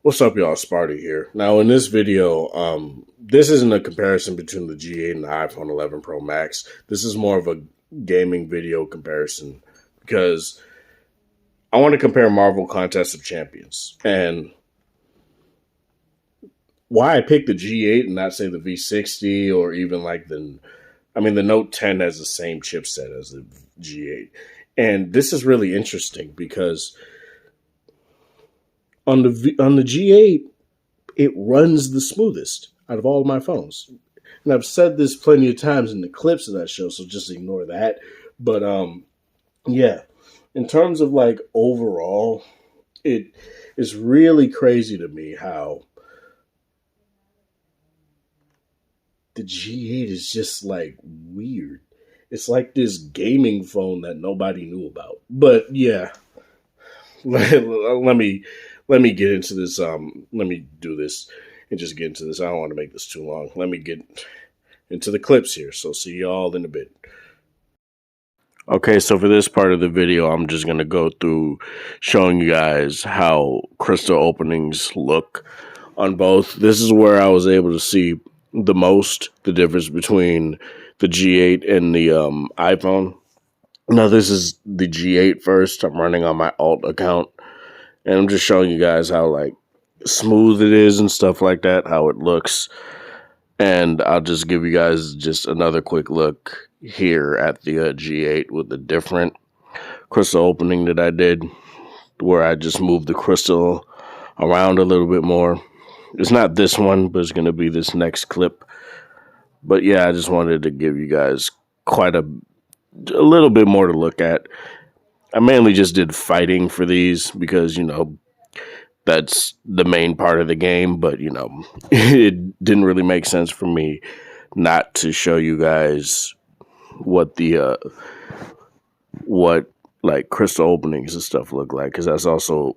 What's up, y'all? Sparty here. Now, in this video, this isn't a comparison between the G8 and the iPhone 11 Pro Max. This is more of a gaming video comparison because I want to compare Marvel Contest of Champions. And why I picked the G8 and not say the V60 or even like the Note 10 has the same chipset as the G8. And this is really interesting because on the G8, it runs the smoothest out of all of my phones. And I've said this plenty of times in the clips of that show, so just ignore that. But yeah, in terms of like overall, it is really crazy to me how the G8 is just like weird. It's like this gaming phone that nobody knew about. But yeah, let me get into this. Let me do this and just get into this. I don't want to make this too long. Let me get into the clips here. So see y'all in a bit. Okay, so for this part of the video, I'm just gonna go through showing you guys how crystal openings look on both. This is where I was able to see the difference between the G8 and the iPhone. Now this is the G8 first. I'm running on my alt account. And I'm just showing you guys how like smooth it is and stuff like that, how it looks. And I'll just give you guys just another quick look here at the G8 with the different crystal opening that I did, where I just moved the crystal around a little bit more. It's not this one, but it's going to be this next clip. But yeah, I just wanted to give you guys quite a little bit more to look at. I mainly just did fighting for these because, that's the main part of the game. But, it didn't really make sense for me not to show you guys what what like crystal openings and stuff look like. Because that's also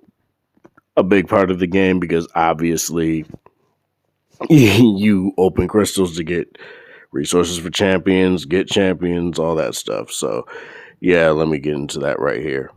a big part of the game because obviously you open crystals to get resources for champions, get champions, all that stuff. So, yeah, let me get into that right here.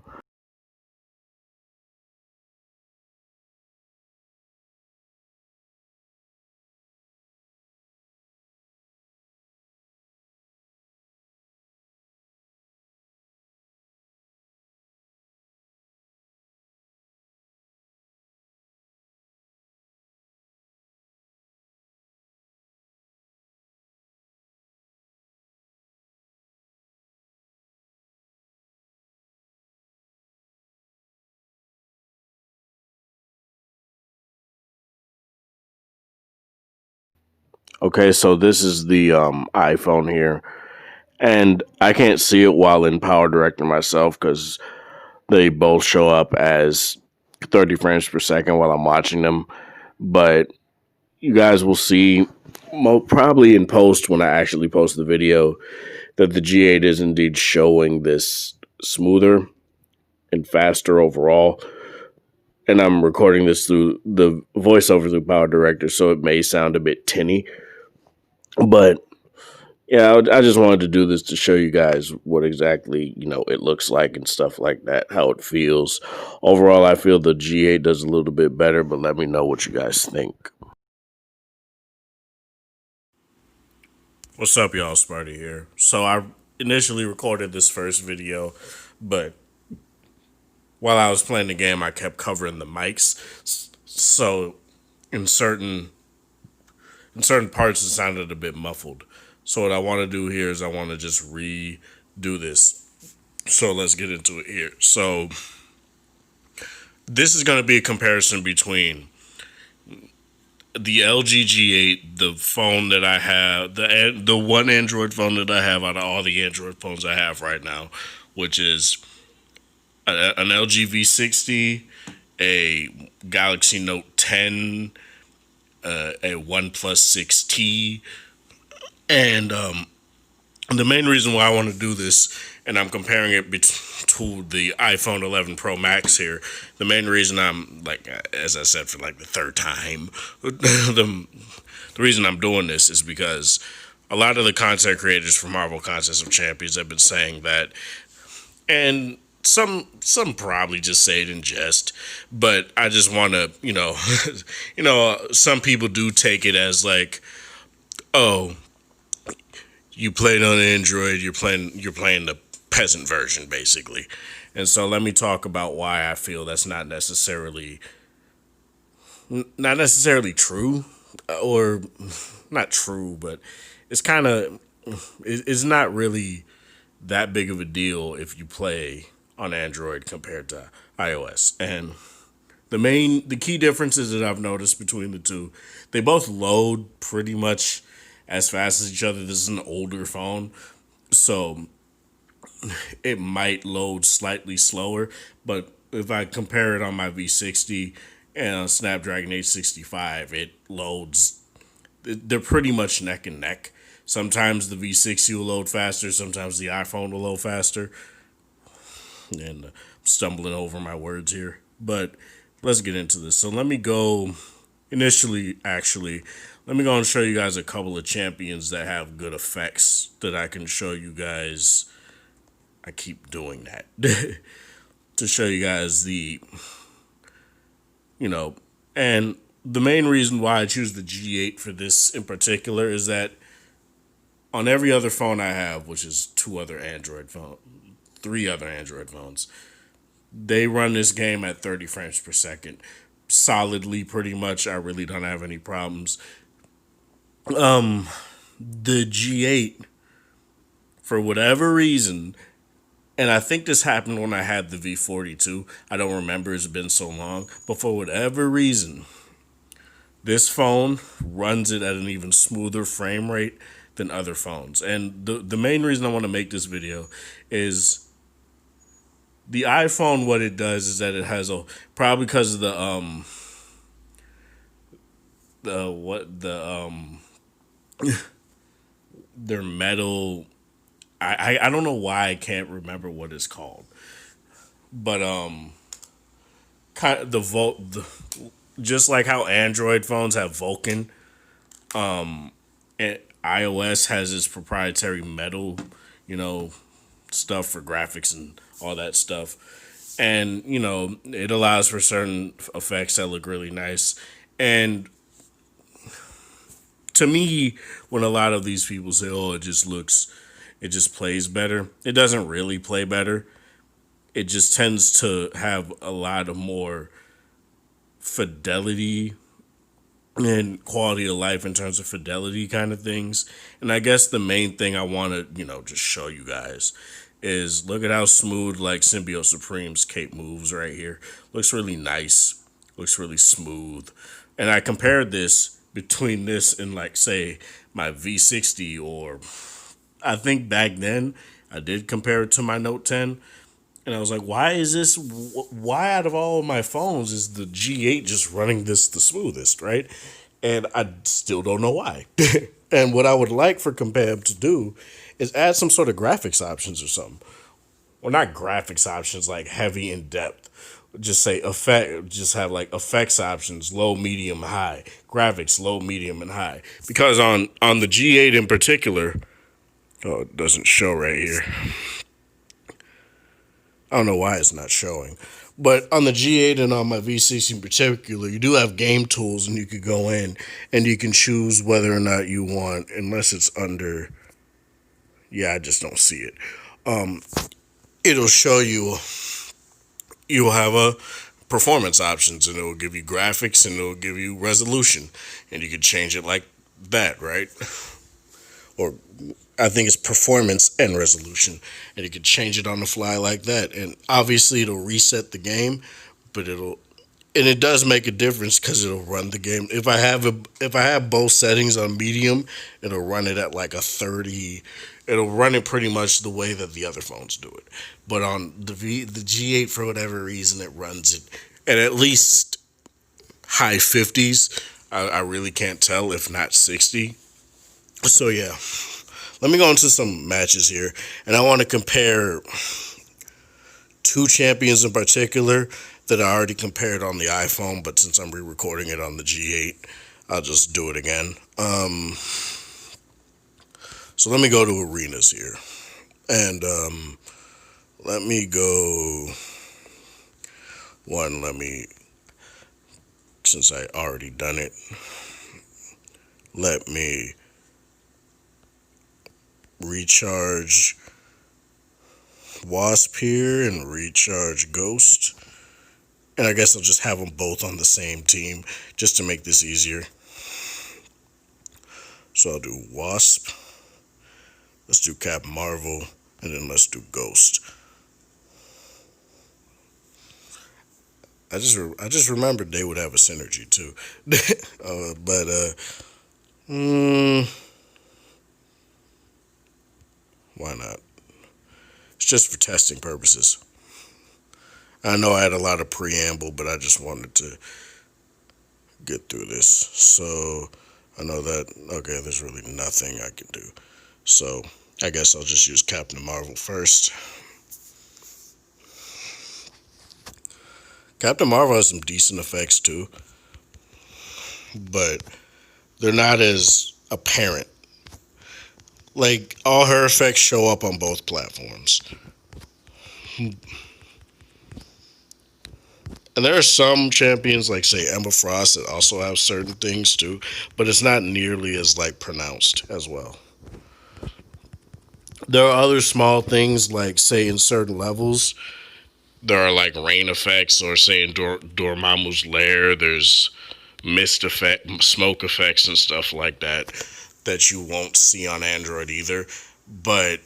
Okay, so this is the iPhone here, and I can't see it while in Power Director myself because they both show up as 30 frames per second while I'm watching them. But you guys will see, probably in post when I actually post the video, that the G8 is indeed showing this smoother and faster overall. And I'm recording this through the voiceover through Power Director, so it may sound a bit tinny. But yeah, I just wanted to do this to show you guys what exactly, it looks like and stuff like that, how it feels. Overall, I feel the G8 does a little bit better, but let me know what you guys think. What's up, y'all? Sparty here. So I initially recorded this first video, but while I was playing the game, I kept covering the mics. So in certain parts, it sounded a bit muffled. So what I want to do here is I want to just redo this. So let's get into it here. So this is going to be a comparison between the LG G8, the phone that I have, the one Android phone that I have out of all the Android phones I have right now, which is an LG V60, a Galaxy Note 10, a OnePlus 6T, and the main reason why I want to do this, and I'm comparing it to the iPhone 11 Pro Max here, the main reason I'm, like, as I said for like the third time, the reason I'm doing this is because a lot of the content creators for Marvel Contest of Champions have been saying that, and some probably just say it in jest, but I just want to, some people do take it as like, oh, you played on Android, you're playing the peasant version basically. And so let me talk about why I feel that's not necessarily true, or not true, but it's kind of it's not really that big of a deal if you play on Android compared to iOS. And the key differences that I've noticed between the two, they both load pretty much as fast as each other. This is an older phone, so it might load slightly slower, but if I compare it on my V60 and on Snapdragon 865, it loads. They're pretty much neck and neck. Sometimes the V60 will load faster, sometimes the iPhone will load faster. And I'm stumbling over my words here, but let's get into this. So let me go let me go and show you guys a couple of champions that have good effects that I can show you guys. I keep doing that to show you guys and the main reason why I choose the G8 for this in particular is that on every other phone I have, which is three other Android phones, they run this game at 30 frames per second solidly, pretty much. I really don't have any problems. The G8, for whatever reason, and I think this happened when I had the V42. I don't remember, it's been so long. But for whatever reason, this phone runs it at an even smoother frame rate than other phones. And the main reason I want to make this video is the iPhone, what it does is that it has probably because of their metal. I don't know why I can't remember what it's called, but kind of just like how Android phones have Vulkan, and iOS has its proprietary metal, you know, stuff for graphics and all that stuff. And, it allows for certain effects that look really nice. And to me, when a lot of these people say, oh, it just plays better, it doesn't really play better. It just tends to have a lot of more fidelity and quality of life in terms of fidelity kind of things. And I guess the main thing I want to, just show you guys is look at how smooth like Symbio Supreme's cape moves right here. Looks really nice. Looks really smooth. And I compared this between this and like say my V60, or I think back then I did compare it to my Note 10. And I was like, why out of all of my phones is the G8 just running this the smoothest, right? And I still don't know why. And what I would like for Compab to do is add some sort of graphics options or something. Well, not graphics options like heavy in depth. Just say just have like effects options, low, medium, high. Graphics, low, medium, and high. Because on the G8 in particular, oh, it doesn't show right here. I don't know why it's not showing. But on the G8 and on my V60 in particular, you do have game tools, and you could go in and you can choose whether or not you want, unless it's under, yeah, I just don't see it. It'll show you'll have a performance options, and it will give you graphics, and it will give you resolution, and you can change it like that, right? Or I think it's performance and resolution, and you can change it on the fly like that. And obviously it'll reset the game, but it does make a difference because it'll run the game. If I have both settings on medium, it'll run it at like a 30. It'll run it pretty much the way that the other phones do it. But on the G8, for whatever reason, it runs it at least high 50s. I really can't tell, if not 60. So yeah. Let me go into some matches here, and I want to compare two champions in particular that I already compared on the iPhone, but since I'm re-recording it on the G8, I'll just do it again. So let me go to arenas here, and Let me go one. Since I already done it, let me recharge Wasp here and recharge Ghost. And I guess I'll just have them both on the same team just to make this easier. So I'll do Wasp, let's do Captain Marvel, and then let's do Ghost. I just remembered they would have a synergy too, but why not? It's just for testing purposes. I know I had a lot of preamble, but I just wanted to get through this. So I know that okay, there's really nothing I can do. So I guess I'll just use Captain Marvel first. Captain Marvel has some decent effects too, but they're not as apparent. Like all her effects show up on both platforms. And there are some champions like say Emma Frost that also have certain things too, but it's not nearly as like pronounced as well. There are other small things like say in certain levels there are like rain effects, or say in Dormammu's lair there's mist effect, smoke effects and stuff like that that you won't see on Android either. But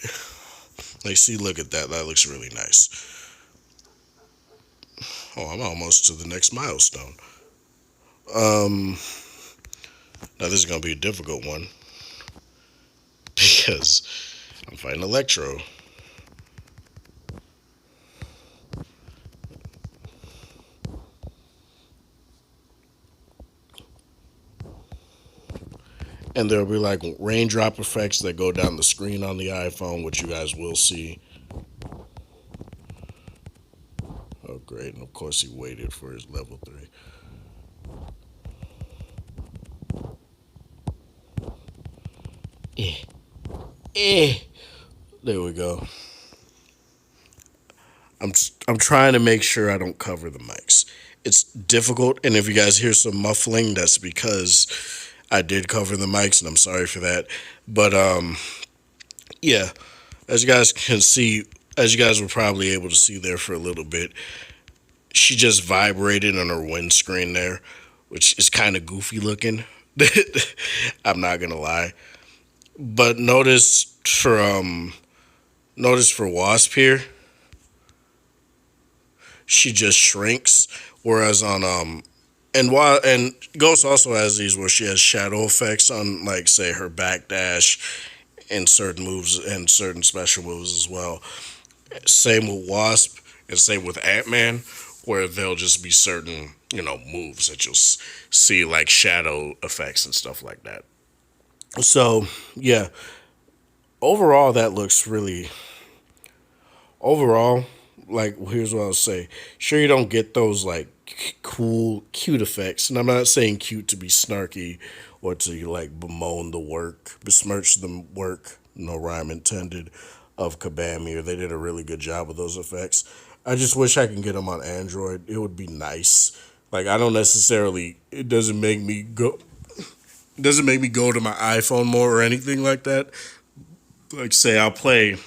like, see, look at that. That looks really nice. Oh, I'm almost to the next milestone. Um, Now this is gonna be a difficult one because I'm fighting Electro. And there'll be like raindrop effects that go down the screen on the iPhone, which you guys will see. Oh, great. And of course, he waited for his level 3. Eh. Eh. There we go. I'm I'm trying to make sure I don't cover the mics. It's difficult, and if you guys hear some muffling, that's because I did cover the mics, and I'm sorry for that. But yeah, as you guys can see, as you guys were probably able to see there for a little bit, she just vibrated on her windscreen there, which is kind of goofy looking. I'm not gonna lie, but notice for Wasp here, she just shrinks. Whereas on and Ghost also has these where she has shadow effects on like say her backdash and certain moves and certain special moves as well. Same with Wasp and same with Ant Man, where there'll just be certain moves that you'll see like shadow effects and stuff like that. So yeah, overall that looks really overall, like here's what I'll say. Sure, you don't get those like cool, cute effects, and I'm not saying cute to be snarky or to like bemoan the work, besmirch the work. No rhyme intended. Of Kabami, or they did a really good job with those effects. I just wish I can get them on Android. It would be nice. Like I don't necessarily. It doesn't make me go. It doesn't make me go to my iPhone more or anything like that. Like say I'll play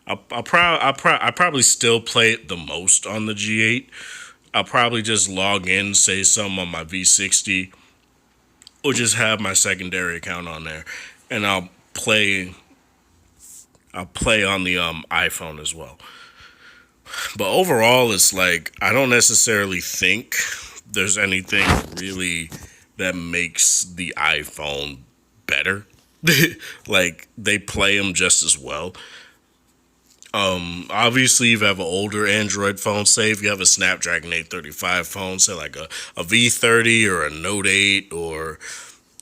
I probably still play it the most on the G8. I'll probably just log in, say something on my V60, or just have my secondary account on there, and play. I'll play on the iPhone as well. But overall, it's like I don't necessarily think there's anything really that makes the iPhone better. Like they play them just as well. Obviously, if you have an older Android phone, say if you have a Snapdragon 835 phone, say like a V30 or a Note 8, or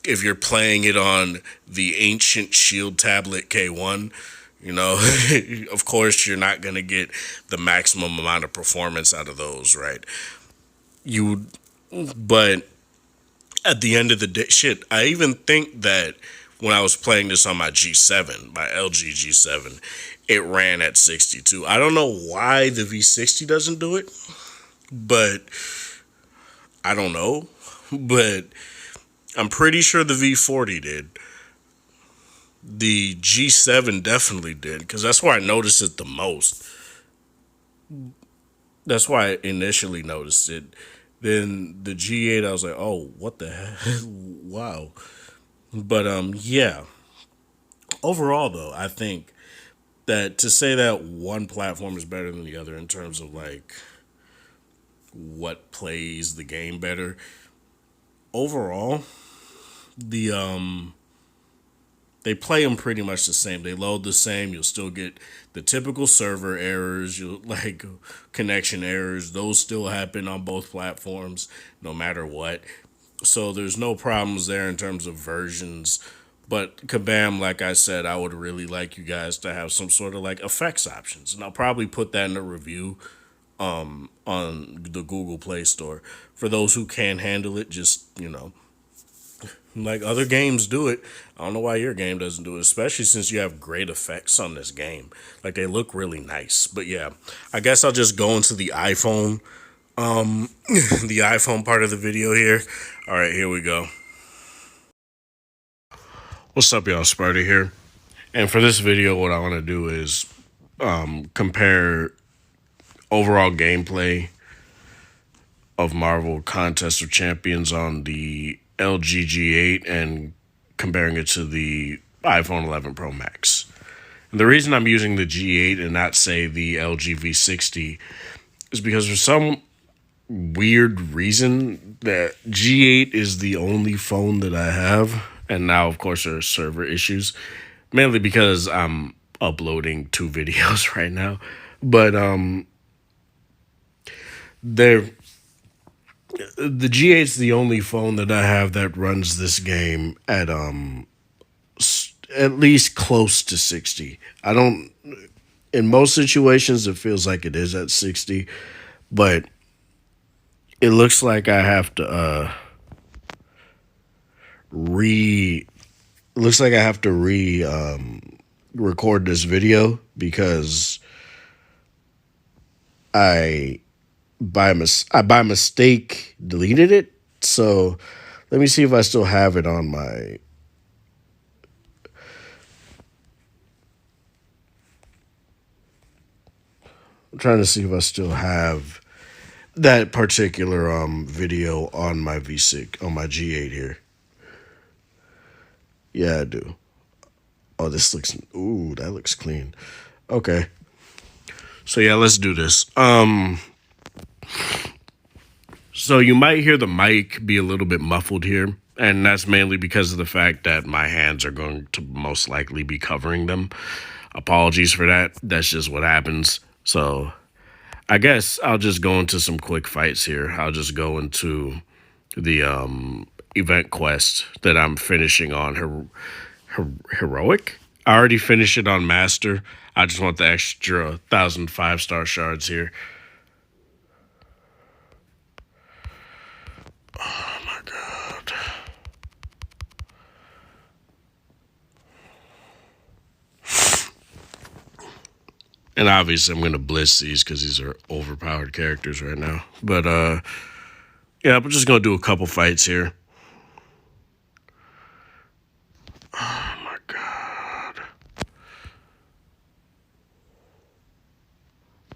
if you're playing it on the ancient Shield tablet K1, of course you're not going to get the maximum amount of performance out of those, right? But at the end of the day, shit, I even think that when I was playing this on my G7, my LG G7, it ran at 62. I don't know why the V60 doesn't do it, but I don't know. But I'm pretty sure the V40 did. The G7 definitely did, because that's where I noticed it the most. That's why I initially noticed it. Then the G8, I was like, oh, what the hell? Wow. But yeah. Overall, though, I think that to say that one platform is better than the other in terms of like what plays the game better, overall, the they play them pretty much the same. They load the same. You'll still get the typical server errors, you like connection errors. Those still happen on both platforms, no matter what. So there's no problems there in terms of versions. But Kabam, like I said, I would really like you guys to have some sort of like effects options, and I'll probably put that in a review on the Google Play Store for those who can handle it. Just like other games do it. I don't know why your game doesn't do it, especially since you have great effects on this game. Like they look really nice. But yeah, I guess I'll just go into the iPhone, the iPhone part of the video here. All right, here we go. What's up, y'all? Sparty here. And for this video, what I want to do is compare overall gameplay of Marvel Contest of Champions on the LG G8 and comparing it to the iPhone 11 Pro Max. And the reason I'm using the G8 and not, say, the LG V60 is because for some weird reason that G8 is the only phone that I have. And now, of course, there are server issues, mainly because I'm uploading 2 videos right now. But they're the G8 is the only phone that I have that runs this game at least close to 60. I don't in most situations it feels like it is at 60, but it looks like I have to record this video because I by mistake deleted it. So let me see if I still have it on my. I'm trying to see if I still have that particular video on my V6 on my G8 here. Yeah, I do. Oh, that looks clean. Okay. So yeah, let's do this. So you might hear the mic be a little bit muffled here, and that's mainly because of the fact that my hands are going to most likely be covering them. Apologies for that. That's just what happens. So I guess I'll just go into some quick fights here. I'll just go into the event quest that I'm finishing on heroic. I already finished it on master. I just want the extra 1,000 5-star shards here. Oh my god. And obviously I'm going to blitz these because these are overpowered characters right now. But yeah, I'm just going to do a couple fights here. Oh my god.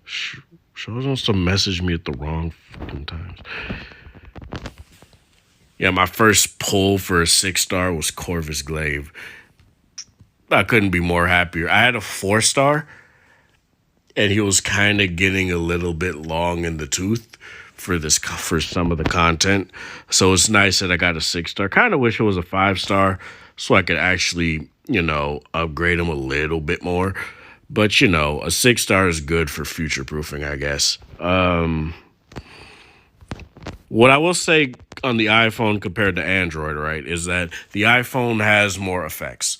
Shows wants to message me at the wrong fucking times. Yeah, my first pull for a 6-star was Corvus Glaive. I couldn't be more happier. I had a 4-star, and he was kind of getting a little bit long in the tooth for some of the content. So it's nice that I got a 6-star. Kind of wish it was a 5-star so I could actually, upgrade him a little bit more. But, a 6-star is good for future proofing, I guess. What I will say on the iPhone compared to Android, right, is that the iPhone has more effects.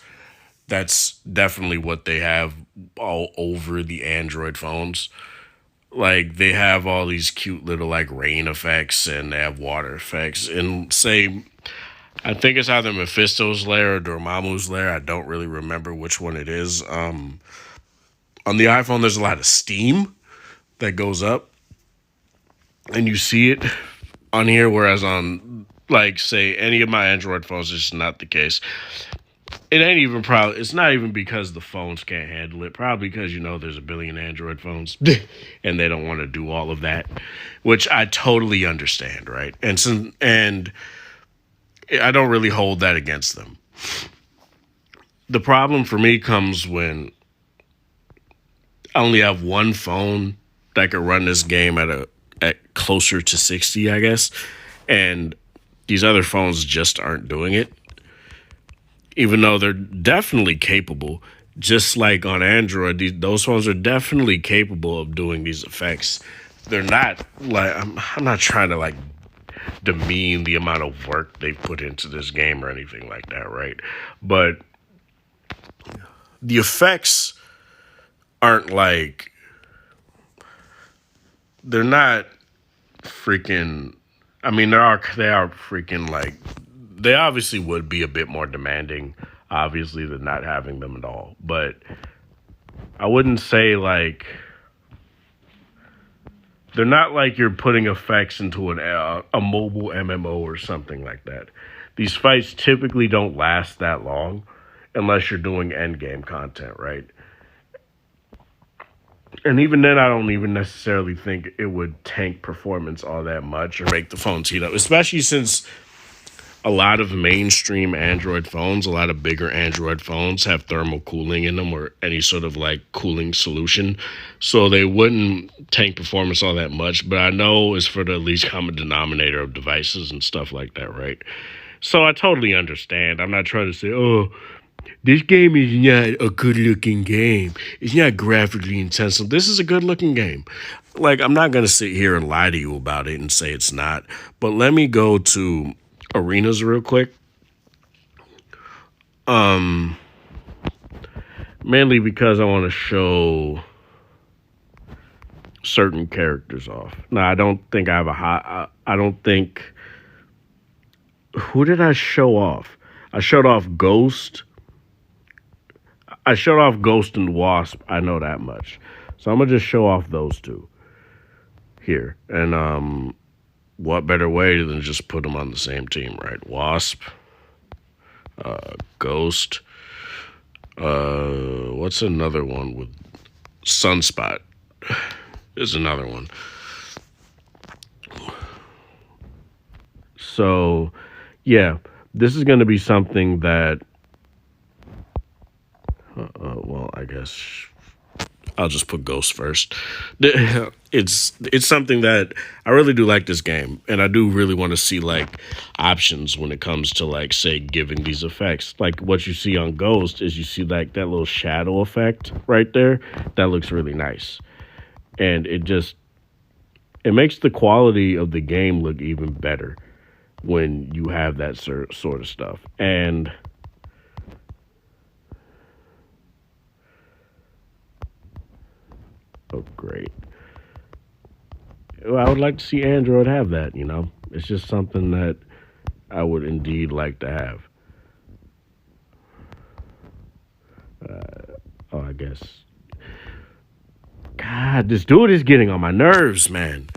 That's definitely what they have all over the Android phones. Like, they have all these cute little, like, rain effects, and they have water effects. And say, I think it's either Mephisto's lair or Dormammu's lair. I don't really remember which one it is. On the iPhone, there's a lot of steam that goes up, and you see it on here, whereas on, like, say, any of my Android phones, it's just not the case. It ain't even probably, it's not even because the phones can't handle it. Probably because, there's a billion Android phones and they don't want to do all of that, which I totally understand, right? And I don't really hold that against them. The problem for me comes when I only have one phone that can run this game at closer to 60, I guess, and these other phones just aren't doing it, even though they're definitely capable. Just like on Android, those phones are definitely capable of doing these effects. They're not like, I'm not trying to like demean the amount of work they've put into this game or anything like that, right? But the effects aren't like, they're not freaking, I mean, they are freaking like, they obviously would be a bit more demanding, obviously, than not having them at all. But I wouldn't say like, they're not like you're putting effects into a mobile MMO or something like that. These fights typically don't last that long unless you're doing end game content, right? And even then, I don't even necessarily think it would tank performance all that much or make the phones heat up, especially since a lot of mainstream Android phones, a lot of bigger Android phones have thermal cooling in them or any sort of like cooling solution. So they wouldn't tank performance all that much. But I know it's for the least common denominator of devices and stuff like that, right? So I totally understand. I'm not trying to say, oh, this game is not a good looking game. It's not graphically intensive. This is a good looking game. Like, I'm not going to sit here and lie to you about it and say it's not. But let me go to arenas real quick. Mainly because I want to show certain characters off. Now, I don't think I have a hot. I don't think. Who did I show off? I showed off Ghost. I showed off Ghost and Wasp. I know that much. So I'm gonna just show off those two here. And what better way than just put them on the same team, right? Wasp, Ghost. What's another one with Sunspot? There's another one. So, yeah, this is going to be something that, well, I guess I'll just put Ghost first. It's something that I really do like this game, and I do really want to see like options when it comes to like say giving these effects. Like what you see on Ghost is you see like that little shadow effect right there. That looks really nice, and it makes the quality of the game look even better when you have that sort of stuff. And oh, great. Well, I would like to see Android have that, It's just something that I would indeed like to have. Oh, I guess. God, this dude is getting on my nerves, man.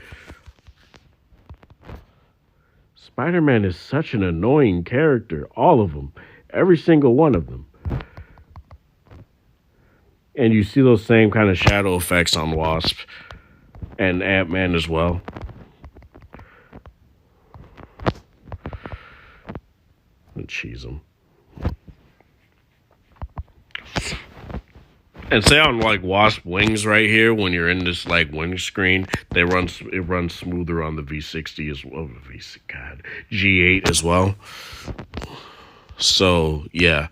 Spider-Man is such an annoying character. All of them. Every single one of them. And you see those same kind of shadow effects on Wasp and Ant-Man as well. And cheese them. And say on like Wasp wings right here, when you're in this like wing screen, it runs smoother on the V60 as well. God, G8 as well. So yeah.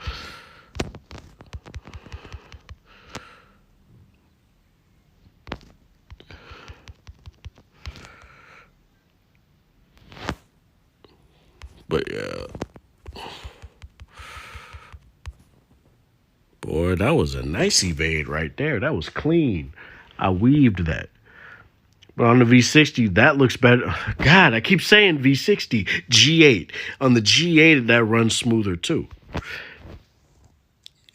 But yeah. Boy, that was a nice evade right there. That was clean. I weaved that. But on the V60, that looks better. God, I keep saying V60, G8. On the G8, that runs smoother too.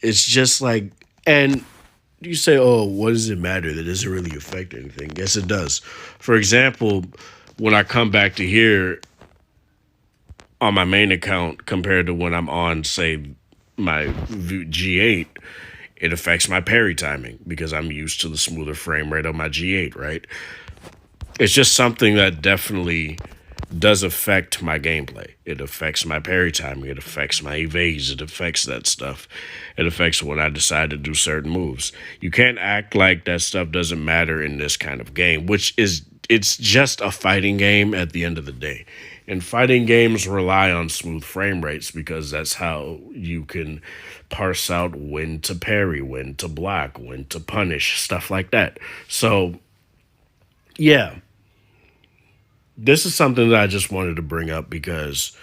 It's just like, and you say, oh, what does it matter? That doesn't really affect anything. Yes, it does. For example, when I come back to here on my main account compared to when I'm on, say, my G8, it affects my parry timing because I'm used to the smoother frame rate of my G8, right? It's just something that definitely does affect my gameplay. It affects my parry timing. It affects my evades. It affects that stuff. It affects when I decide to do certain moves. You can't act like that stuff doesn't matter in this kind of game, which is, it's just a fighting game at the end of the day. And fighting games rely on smooth frame rates because that's how you can parse out when to parry, when to block, when to punish, stuff like that. So, yeah, this is something that I just wanted to bring up because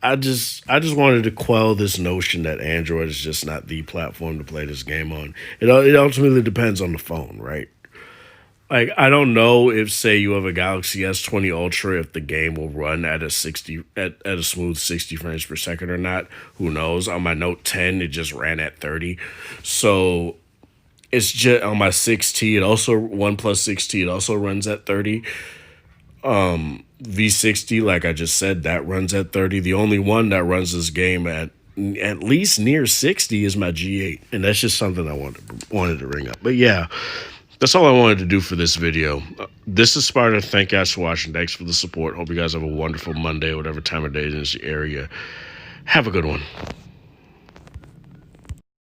I just wanted to quell this notion that Android is just not the platform to play this game on. It ultimately depends on the phone, right? Like I don't know if say you have a Galaxy S20 Ultra if the game will run at at a smooth 60 frames per second or not. Who knows? On my Note 10 it just ran at 30. So it's just on my 6T, it also OnePlus 6T, it also runs at 30. V60, like I just said, that runs at 30. The only one that runs this game at least near 60 is my G8, and that's just something I wanted to bring up. But yeah, that's all I wanted to do for this video. This is Sparta. Thank you guys for watching. Thanks for the support. Hope you guys have a wonderful Monday, whatever time of day it is in your area. Have a good one.